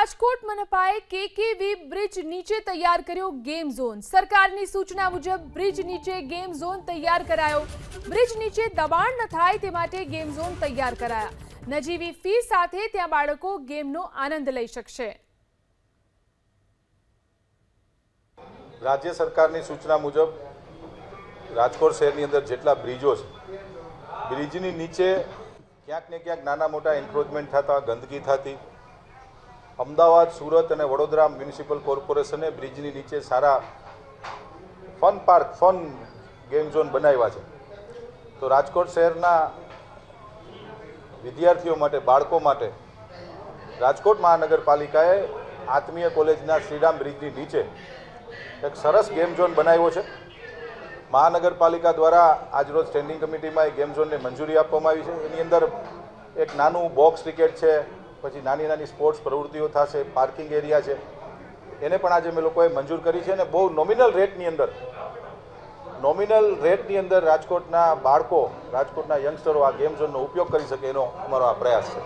Rajkot મનપાએ KKV bridge નીચે તૈયાર કર્યો ગેમ ઝોન। સરકારની સૂચના મુજબ બ્રિજ નીચે ગેમ ઝોન તૈયાર કરાયો। બ્રિજ નીચે દબાણ ન થાય તે માટે ગેમ ઝોન તૈયાર કરાયા। નજીવી ફી સાથે ત્યાં બાળકો ગેમનો આનંદ લઈ શકશે। રાજ્ય સરકારની સૂચના મુજબ રાજકોટ શહેરની અંદર જેટલા બ્રિજો છે, બ્રિજની નીચે ક્યાંક ને ક્યાંક નાના મોટા એન્ક્રોચમેન્ટ થતા, ગંદકી થતી, અમદાવાદ, સુરત અને વડોદરા મ્યુનિસિપલ કોર્પોરેશને બ્રિજની નીચે સારા fun park, fun game zone બનાવ્યા છે। તો રાજકોટ શહેરના વિદ્યાર્થીઓ માટે, બાળકો માટે રાજકોટ મહાનગરપાલિકાએ આત્મીય કોલેજના શ્રીરામ બ્રિજની નીચે એક સરસ ગેમ ઝોન બનાવ્યો છે। મહાનગરપાલિકા દ્વારા આજરોજ સ્ટેન્ડિંગ કમિટીમાં એ ગેમ ઝોનને મંજૂરી આપવામાં આવી છે। એની અંદર એક નાનું બોક્સ ક્રિકેટ છે, પછી નાની નાની સ્પોર્ટ્સ પ્રવૃત્તિઓ થશે, પાર્કિંગ એરિયા છે, એને પણ આજે અમે લોકોએ મંજૂર કરી છે। અને બહુ નોમિનલ રેટની અંદર રાજકોટના બાળકો, રાજકોટના યંગસ્ટરો આ ગેમ ઝોનનો ઉપયોગ કરી શકે એનો અમારો આ પ્રયાસ છે।